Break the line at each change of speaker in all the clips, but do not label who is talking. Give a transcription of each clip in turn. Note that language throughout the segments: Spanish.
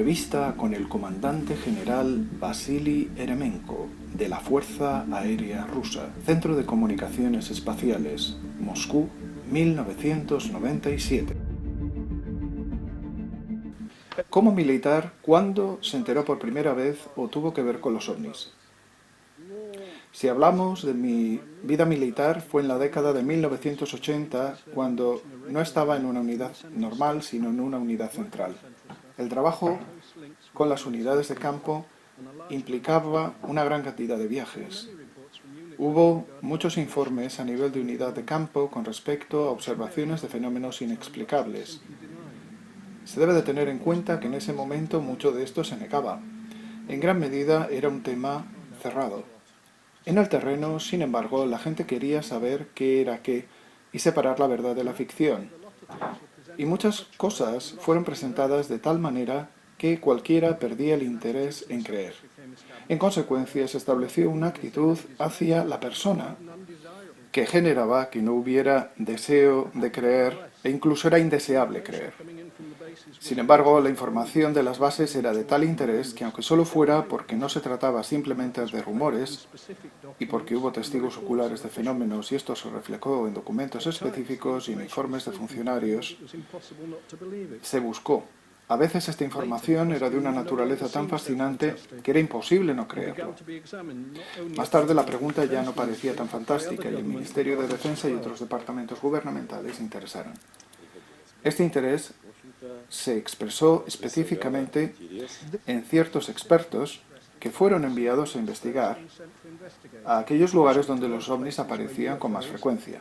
Entrevista con el comandante general Vasily Eremenko, de la Fuerza Aérea Rusa, Centro de Comunicaciones Espaciales, Moscú, 1997. Como militar, ¿cuándo se enteró por primera vez o tuvo que ver con los ovnis? Si hablamos de mi vida militar, fue en la década de 1980, cuando no estaba en una unidad normal, sino en una unidad central. El trabajo con las unidades de campo implicaba una gran cantidad de viajes. Hubo muchos informes a nivel de unidad de campo con respecto a observaciones de fenómenos inexplicables. Se debe de tener en cuenta que en ese momento mucho de esto se negaba. En gran medida era un tema cerrado. En el terreno, sin embargo, la gente quería saber qué era qué y separar la verdad de la ficción. Y muchas cosas fueron presentadas de tal manera que cualquiera perdía el interés en creer. En consecuencia, se estableció una actitud hacia la persona que generaba que no hubiera deseo de creer e incluso era indeseable creer. Sin embargo, la información de las bases era de tal interés que, aunque solo fuera porque no se trataba simplemente de rumores y porque hubo testigos oculares de fenómenos y esto se reflejó en documentos específicos y en informes de funcionarios, se buscó. A veces esta información era de una naturaleza tan fascinante que era imposible no creerlo. Más tarde la pregunta ya no parecía tan fantástica y el Ministerio de Defensa y otros departamentos gubernamentales se interesaron. Este interés se expresó específicamente en ciertos expertos que fueron enviados a investigar a aquellos lugares donde los ovnis aparecían con más frecuencia.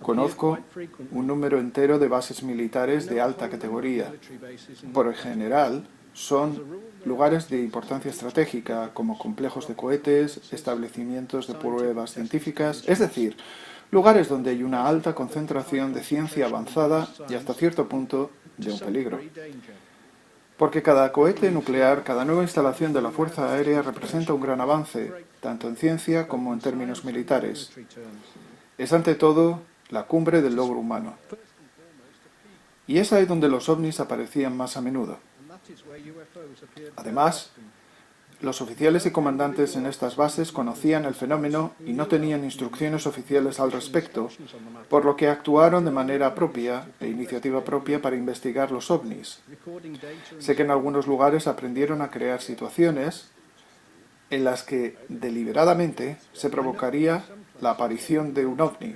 Conozco un número entero de bases militares de alta categoría. Por general, son lugares de importancia estratégica, como complejos de cohetes, establecimientos de pruebas científicas, es decir, lugares donde hay una alta concentración de ciencia avanzada y hasta cierto punto de un peligro. Porque cada cohete nuclear, cada nueva instalación de la Fuerza Aérea representa un gran avance, tanto en ciencia como en términos militares. Es ante todo la cumbre del logro humano. Y es ahí donde los ovnis aparecían más a menudo. Además, los oficiales y comandantes en estas bases conocían el fenómeno y no tenían instrucciones oficiales al respecto, por lo que actuaron de manera propia e iniciativa propia para investigar los ovnis. Sé que en algunos lugares aprendieron a crear situaciones en las que deliberadamente se provocaría la aparición de un ovni.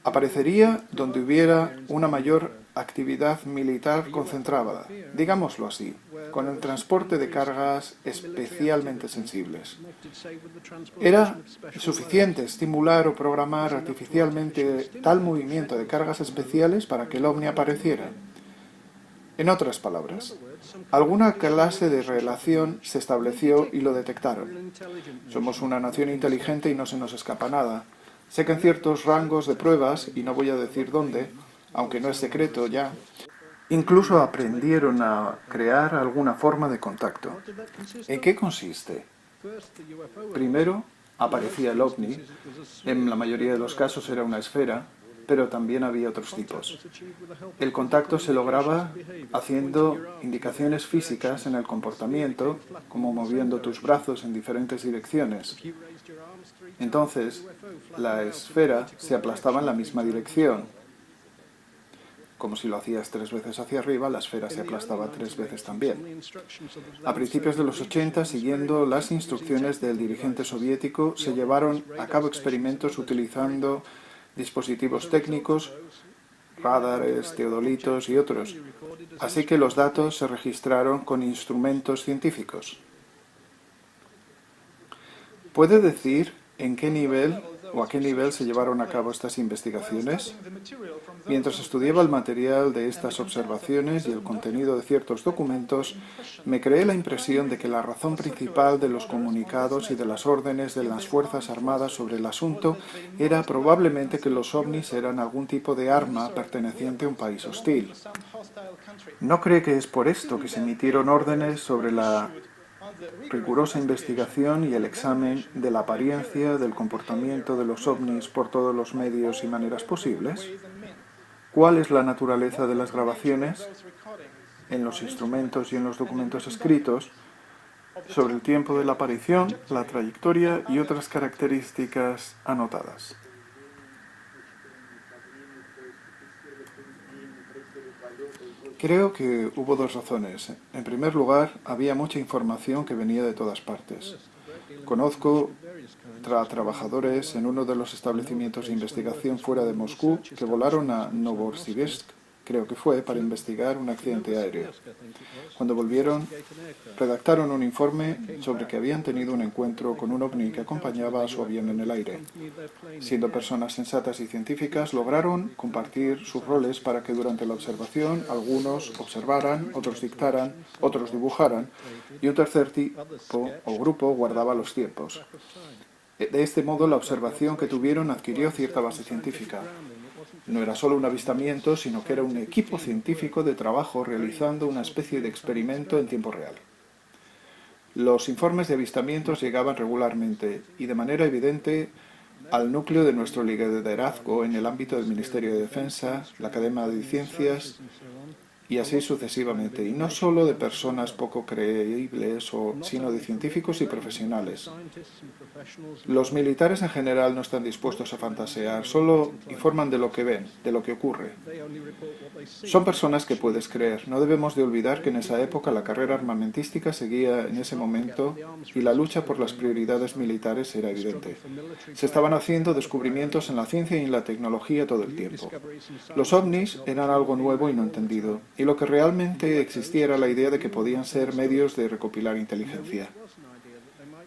Aparecería donde hubiera una mayor actividad militar concentrada, digámoslo así, con el transporte de cargas especialmente sensibles. Era suficiente estimular o programar artificialmente tal movimiento de cargas especiales para que el ovni apareciera. En otras palabras, alguna clase de relación se estableció y lo detectaron. Somos una nación inteligente y no se nos escapa nada. Sé que en ciertos rangos de pruebas, y no voy a decir dónde, aunque no es secreto ya, incluso aprendieron a crear alguna forma de contacto. ¿En qué consiste? Primero, aparecía el ovni. En la mayoría de los casos era una esfera, pero también había otros tipos. El contacto se lograba haciendo indicaciones físicas en el comportamiento, como moviendo tus brazos en diferentes direcciones. Entonces, la esfera se aplastaba en la misma dirección. Como si lo hacías 3 veces hacia arriba, la esfera se aplastaba 3 veces también. A principios de los 80, siguiendo las instrucciones del dirigente soviético, se llevaron a cabo experimentos utilizando dispositivos técnicos, radares, teodolitos y otros, así que los datos se registraron con instrumentos científicos. ¿Puede decir en qué nivel o a qué nivel se llevaron a cabo estas investigaciones? Mientras estudiaba el material de estas observaciones y el contenido de ciertos documentos, me creé la impresión de que la razón principal de los comunicados y de las órdenes de las Fuerzas Armadas sobre el asunto era probablemente que los ovnis eran algún tipo de arma perteneciente a un país hostil. ¿No cree que es por esto que se emitieron órdenes sobre la rigurosa investigación y el examen de la apariencia, del comportamiento de los ovnis por todos los medios y maneras posibles? ¿Cuál es la naturaleza de las grabaciones? en los instrumentos y en los documentos escritos sobre el tiempo de la aparición, la trayectoria y otras características anotadas. Creo que hubo dos razones. En primer lugar, había mucha información que venía de todas partes. Conozco a trabajadores en uno de los establecimientos de investigación fuera de Moscú que volaron a Novosibirsk, creo que fue, para investigar un accidente aéreo. Cuando volvieron, redactaron un informe sobre que habían tenido un encuentro con un ovni que acompañaba a su avión en el aire. Siendo personas sensatas y científicas, lograron compartir sus roles para que durante la observación algunos observaran, otros dictaran, otros dibujaran y un tercer tipo o grupo guardaba los tiempos. De este modo, la observación que tuvieron adquirió cierta base científica. No era solo un avistamiento, sino que era un equipo científico de trabajo realizando una especie de experimento en tiempo real. Los informes de avistamientos llegaban regularmente y de manera evidente al núcleo de nuestro liderazgo en el ámbito del Ministerio de Defensa, la Academia de Ciencias y así sucesivamente, y no solo de personas poco creíbles, sino de científicos y profesionales. Los militares en general no están dispuestos a fantasear, solo informan de lo que ven, de lo que ocurre. Son personas que puedes creer. No debemos de olvidar que en esa época la carrera armamentística seguía en ese momento y la lucha por las prioridades militares era evidente. Se estaban haciendo descubrimientos en la ciencia y en la tecnología todo el tiempo. Los ovnis eran algo nuevo y no entendido, y lo que realmente existía era la idea de que podían ser medios de recopilar inteligencia.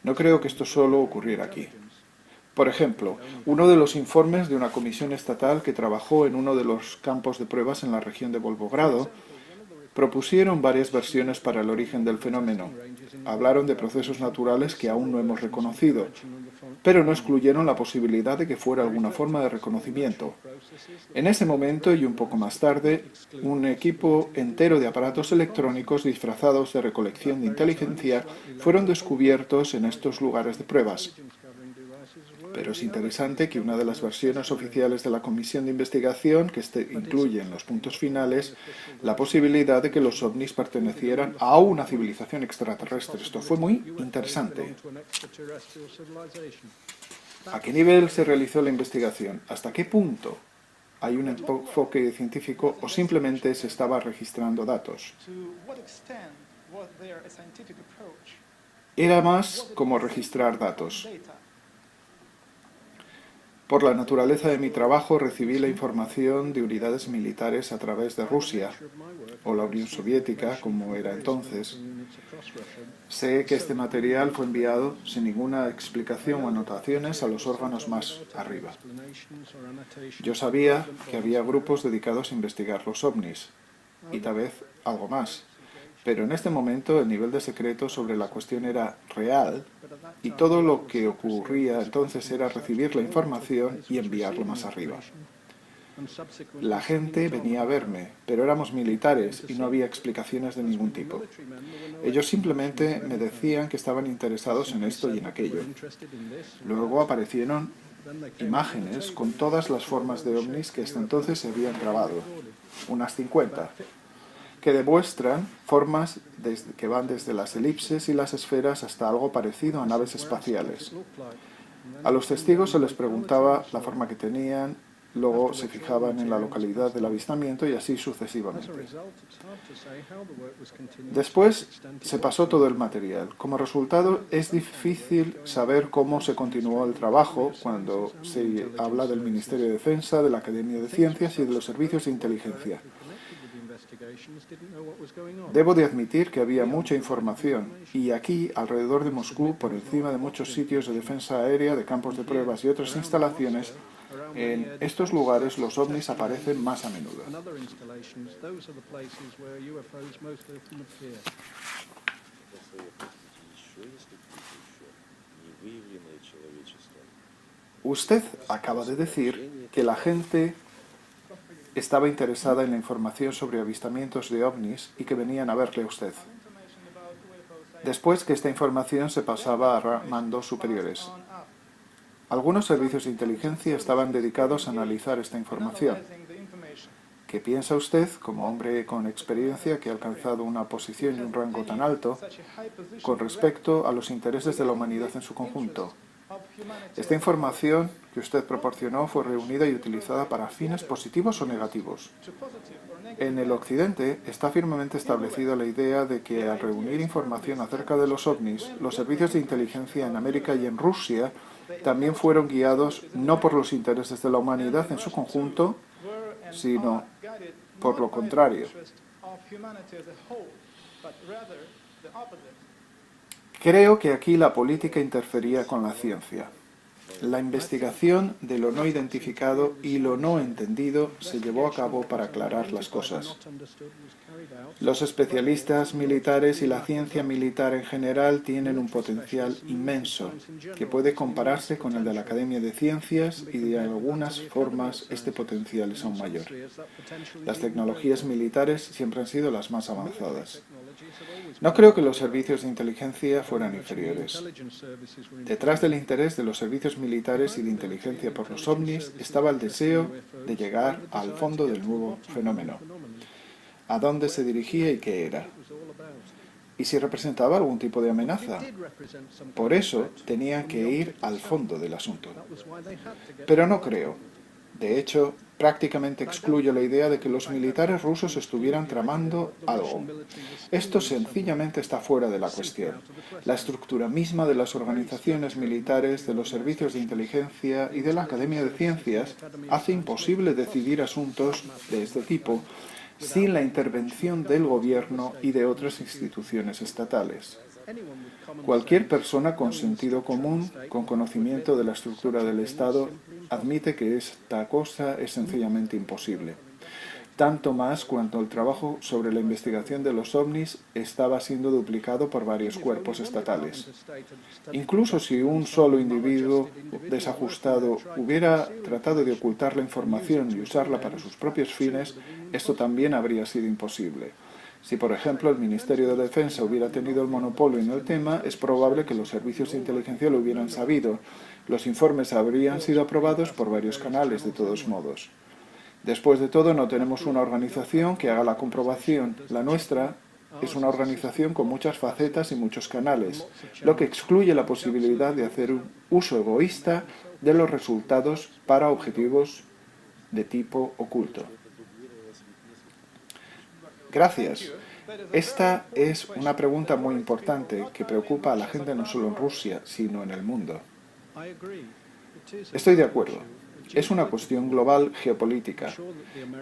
No creo que esto solo ocurriera aquí. Por ejemplo, uno de los informes de una comisión estatal que trabajó en uno de los campos de pruebas en la región de Volgogrado propusieron varias versiones para el origen del fenómeno. Hablaron de procesos naturales que aún no hemos reconocido, pero no excluyeron la posibilidad de que fuera alguna forma de reconocimiento. En ese momento y un poco más tarde, un equipo entero de aparatos electrónicos disfrazados de recolección de inteligencia fueron descubiertos en estos lugares de pruebas. Pero es interesante que una de las versiones oficiales de la comisión de investigación, que incluye en los puntos finales la posibilidad de que los ovnis pertenecieran a una civilización extraterrestre. Esto fue muy interesante. ¿A qué nivel se realizó la investigación? ¿Hasta qué punto hay un enfoque científico o simplemente se estaba registrando datos? Era más como registrar datos. Por la naturaleza de mi trabajo recibí la información de unidades militares a través de Rusia, o la Unión Soviética, como era entonces. Sé que este material fue enviado sin ninguna explicación o anotaciones a los órganos más arriba. Yo sabía que había grupos dedicados a investigar los ovnis, y tal vez algo más. Pero en este momento el nivel de secreto sobre la cuestión era real y todo lo que ocurría entonces era recibir la información y enviarlo más arriba. La gente venía a verme, pero éramos militares y no había explicaciones de ningún tipo. Ellos simplemente me decían que estaban interesados en esto y en aquello. Luego aparecieron imágenes con todas las formas de ovnis que hasta entonces se habían grabado, unas 50. Que demuestran formas que van desde las elipses y las esferas hasta algo parecido a naves espaciales. A los testigos se les preguntaba la forma que tenían, luego se fijaban en la localidad del avistamiento y así sucesivamente. Después se pasó todo el material. Como resultado, es difícil saber cómo se continuó el trabajo cuando se habla del Ministerio de Defensa, de la Academia de Ciencias y de los servicios de inteligencia. Debo de admitir que había mucha información, y aquí, alrededor de Moscú, por encima de muchos sitios de defensa aérea, de campos de pruebas y otras instalaciones, en estos lugares los ovnis aparecen más a menudo. Usted acaba de decir que la gente estaba interesada en la información sobre avistamientos de ovnis y que venían a verle a usted. Después que esta información se pasaba a mandos superiores. Algunos servicios de inteligencia estaban dedicados a analizar esta información. ¿Qué piensa usted, como hombre con experiencia que ha alcanzado una posición y un rango tan alto, con respecto a los intereses de la humanidad en su conjunto? Esta información que usted proporcionó fue reunida y utilizada para fines positivos o negativos. En el Occidente está firmemente establecida la idea de que al reunir información acerca de los ovnis, los servicios de inteligencia en América y en Rusia también fueron guiados no por los intereses de la humanidad en su conjunto, sino por lo contrario. Creo que aquí la política interfería con la ciencia. La investigación de lo no identificado y lo no entendido se llevó a cabo para aclarar las cosas. Los especialistas militares y la ciencia militar en general tienen un potencial inmenso, que puede compararse con el de la Academia de Ciencias y de algunas formas este potencial es aún mayor. Las tecnologías militares siempre han sido las más avanzadas. No creo que los servicios de inteligencia fueran inferiores. Detrás del interés de los servicios militares y de inteligencia por los ovnis estaba el deseo de llegar al fondo del nuevo fenómeno. ¿A dónde se dirigía y qué era? ¿Y si representaba algún tipo de amenaza? Por eso tenían que ir al fondo del asunto. Pero no creo. De hecho, prácticamente excluyo la idea de que los militares rusos estuvieran tramando algo. Esto sencillamente está fuera de la cuestión. La estructura misma de las organizaciones militares, de los servicios de inteligencia y de la Academia de Ciencias hace imposible decidir asuntos de este tipo sin la intervención del gobierno y de otras instituciones estatales. Cualquier persona con sentido común, con conocimiento de la estructura del Estado, admite que esta cosa es sencillamente imposible. Tanto más cuando el trabajo sobre la investigación de los ovnis estaba siendo duplicado por varios cuerpos estatales. Incluso si un solo individuo desajustado hubiera tratado de ocultar la información y usarla para sus propios fines, esto también habría sido imposible. Si, por ejemplo, el Ministerio de Defensa hubiera tenido el monopolio en el tema, es probable que los servicios de inteligencia lo hubieran sabido. Los informes habrían sido aprobados por varios canales, de todos modos. Después de todo, no tenemos una organización que haga la comprobación. La nuestra es una organización con muchas facetas y muchos canales, lo que excluye la posibilidad de hacer un uso egoísta de los resultados para objetivos de tipo oculto. Gracias. Esta es una pregunta muy importante que preocupa a la gente no solo en Rusia, sino en el mundo. Estoy de acuerdo. Es una cuestión global geopolítica.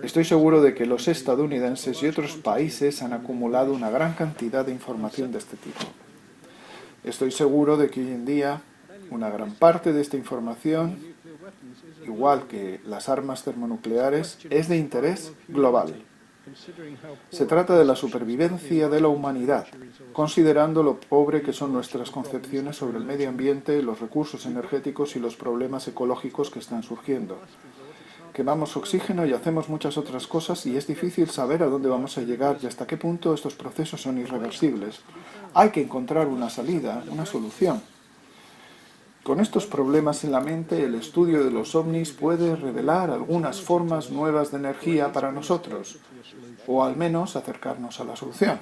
Estoy seguro de que los estadounidenses y otros países han acumulado una gran cantidad de información de este tipo. Estoy seguro de que hoy en día una gran parte de esta información, igual que las armas termonucleares, es de interés global. Se trata de la supervivencia de la humanidad, considerando lo pobre que son nuestras concepciones sobre el medio ambiente, los recursos energéticos y los problemas ecológicos que están surgiendo. Quemamos oxígeno y hacemos muchas otras cosas y es difícil saber a dónde vamos a llegar y hasta qué punto estos procesos son irreversibles. Hay que encontrar una salida, una solución. Con estos problemas en la mente, el estudio de los ovnis puede revelar algunas formas nuevas de energía para nosotros, o al menos acercarnos a la solución.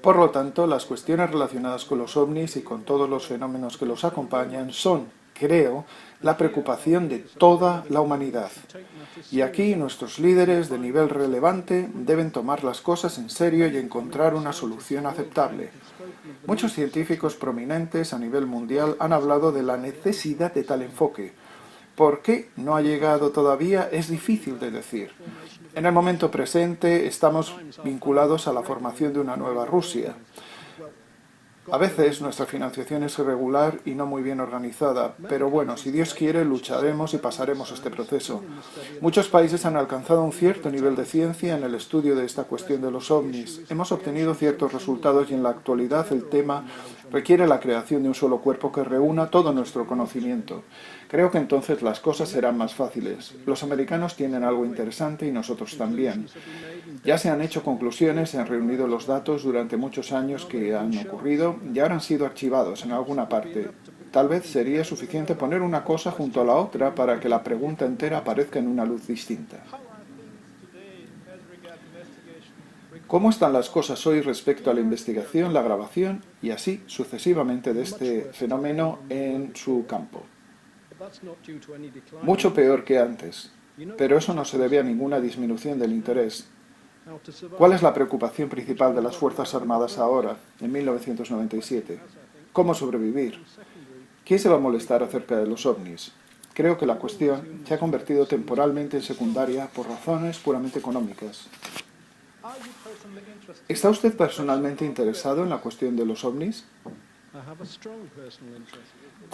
Por lo tanto, las cuestiones relacionadas con los ovnis y con todos los fenómenos que los acompañan son, creo, la preocupación de toda la humanidad. Y aquí nuestros líderes de nivel relevante deben tomar las cosas en serio y encontrar una solución aceptable. Muchos científicos prominentes a nivel mundial han hablado de la necesidad de tal enfoque. ¿Por qué no ha llegado todavía? Es difícil de decir. En el momento presente estamos vinculados a la formación de una nueva Rusia. A veces nuestra financiación es irregular y no muy bien organizada, pero bueno, si Dios quiere, lucharemos y pasaremos este proceso. Muchos países han alcanzado un cierto nivel de ciencia en el estudio de esta cuestión de los ovnis. Hemos obtenido ciertos resultados y en la actualidad el tema requiere la creación de un solo cuerpo que reúna todo nuestro conocimiento. Creo que entonces las cosas serán más fáciles. Los americanos tienen algo interesante y nosotros también. Ya se han hecho conclusiones, se han reunido los datos durante muchos años que han ocurrido y ahora han sido archivados en alguna parte. Tal vez sería suficiente poner una cosa junto a la otra para que la pregunta entera aparezca en una luz distinta. ¿Cómo están las cosas hoy respecto a la investigación, la grabación y así sucesivamente de este fenómeno en su campo? Mucho peor que antes, pero eso no se debe a ninguna disminución del interés. ¿Cuál es la preocupación principal de las Fuerzas Armadas ahora, en 1997? ¿Cómo sobrevivir? ¿Quién se va a molestar acerca de los ovnis? Creo que la cuestión se ha convertido temporalmente en secundaria por razones puramente económicas. ¿Está usted personalmente interesado en la cuestión de los ovnis?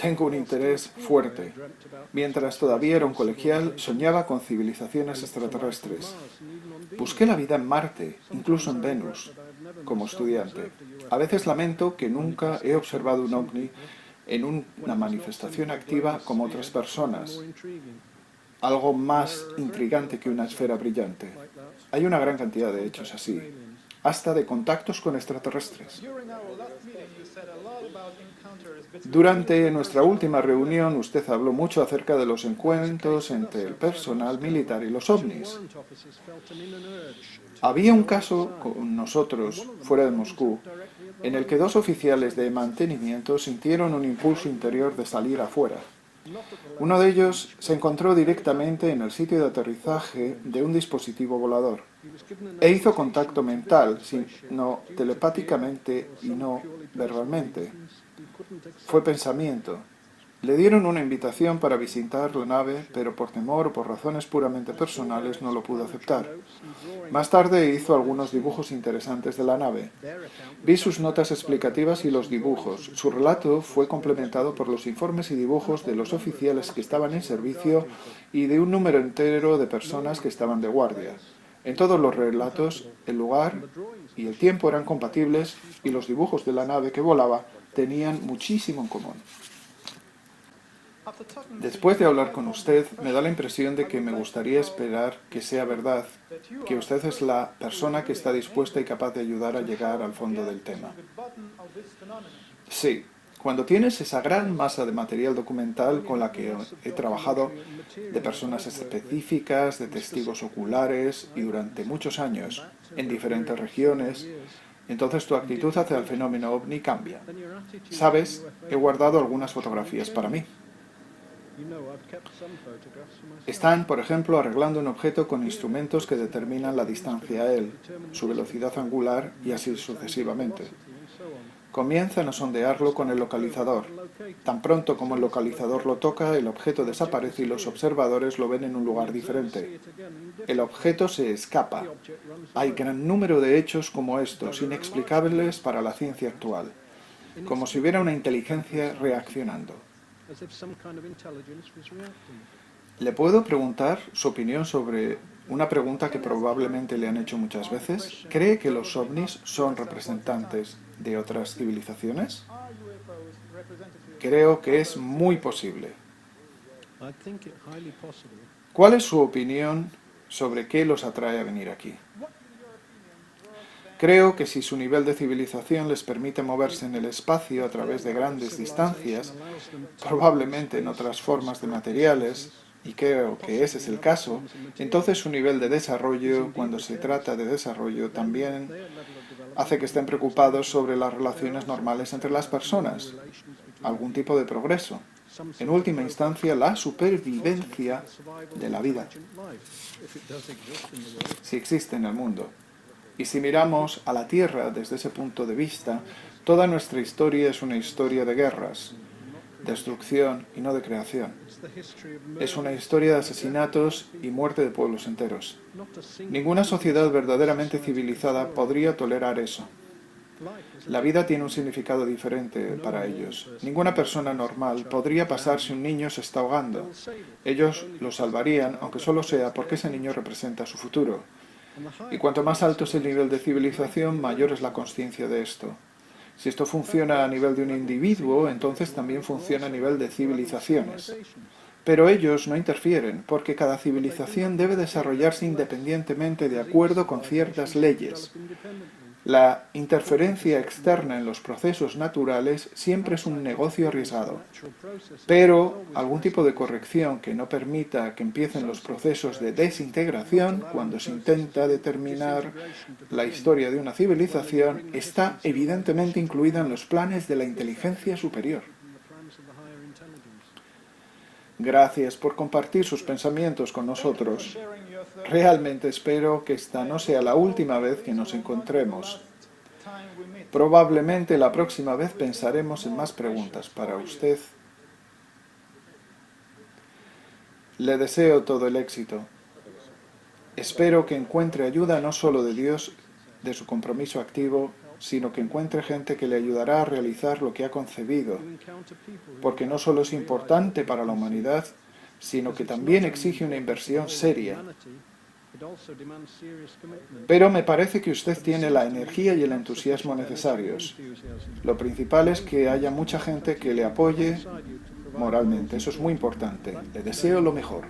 Tengo un interés fuerte. Mientras todavía era un colegial, soñaba con civilizaciones extraterrestres. Busqué la vida en Marte, incluso en Venus, como estudiante. A veces lamento que nunca he observado un ovni en una manifestación activa como otras personas, algo más intrigante que una esfera brillante. Hay una gran cantidad de hechos así, hasta de contactos con extraterrestres. Durante nuestra última reunión, usted habló mucho acerca de los encuentros entre el personal militar y los ovnis. Había un caso con nosotros, fuera de Moscú, en el que dos oficiales de mantenimiento sintieron un impulso interior de salir afuera. Uno de ellos se encontró directamente en el sitio de aterrizaje de un dispositivo volador e hizo contacto mental, sino telepáticamente y no verbalmente. Fue pensamiento. Le dieron una invitación para visitar la nave, pero por temor o por razones puramente personales no lo pudo aceptar. Más tarde hizo algunos dibujos interesantes de la nave. Vi sus notas explicativas y los dibujos. Su relato fue complementado por los informes y dibujos de los oficiales que estaban en servicio y de un número entero de personas que estaban de guardia. En todos los relatos, el lugar y el tiempo eran compatibles y los dibujos de la nave que volaba tenían muchísimo en común. Después de hablar con usted, me da la impresión de que me gustaría esperar que sea verdad, que usted es la persona que está dispuesta y capaz de ayudar a llegar al fondo del tema. Sí, cuando tienes esa gran masa de material documental con la que he trabajado, de personas específicas, de testigos oculares y durante muchos años, en diferentes regiones, entonces tu actitud hacia el fenómeno ovni cambia. Sabes, he guardado algunas fotografías para mí. Están, por ejemplo, arreglando un objeto con instrumentos que determinan la distancia a él, su velocidad angular y así sucesivamente. Comienzan a sondearlo con el localizador. Tan pronto como el localizador lo toca, el objeto desaparece y los observadores lo ven en un lugar diferente. El objeto se escapa. Hay gran número de hechos como estos, inexplicables para la ciencia actual, como si hubiera una inteligencia reaccionando. ¿Le puedo preguntar su opinión sobre una pregunta que probablemente le han hecho muchas veces? ¿Cree que los ovnis son representantes de otras civilizaciones? Creo que es muy posible. ¿Cuál es su opinión sobre qué los atrae a venir aquí? Creo que si su nivel de civilización les permite moverse en el espacio a través de grandes distancias, probablemente en otras formas de materiales, y creo que ese es el caso, entonces su nivel de desarrollo, cuando se trata de desarrollo, también hace que estén preocupados sobre las relaciones normales entre las personas, algún tipo de progreso. En última instancia, la supervivencia de la vida, si existe en el mundo. Y si miramos a la Tierra desde ese punto de vista, toda nuestra historia es una historia de guerras, destrucción y no de creación. Es una historia de asesinatos y muerte de pueblos enteros. Ninguna sociedad verdaderamente civilizada podría tolerar eso. La vida tiene un significado diferente para ellos. Ninguna persona normal podría pasar si un niño se está ahogando. Ellos lo salvarían, aunque solo sea porque ese niño representa su futuro. Y cuanto más alto es el nivel de civilización, mayor es la consciencia de esto. Si esto funciona a nivel de un individuo, entonces también funciona a nivel de civilizaciones. Pero ellos no interfieren, porque cada civilización debe desarrollarse independientemente de acuerdo con ciertas leyes. La interferencia externa en los procesos naturales siempre es un negocio arriesgado, pero algún tipo de corrección que no permita que empiecen los procesos de desintegración cuando se intenta determinar la historia de una civilización está evidentemente incluida en los planes de la inteligencia superior. Gracias por compartir sus pensamientos con nosotros. Realmente espero que esta no sea la última vez que nos encontremos. Probablemente la próxima vez pensaremos en más preguntas para usted. Le deseo todo el éxito. Espero que encuentre ayuda no solo de Dios, de su compromiso activo, sino que encuentre gente que le ayudará a realizar lo que ha concebido, porque no solo es importante para la humanidad, sino que también exige una inversión seria. Pero me parece que usted tiene la energía y el entusiasmo necesarios. Lo principal es que haya mucha gente que le apoye moralmente. Eso es muy importante. Le deseo lo mejor.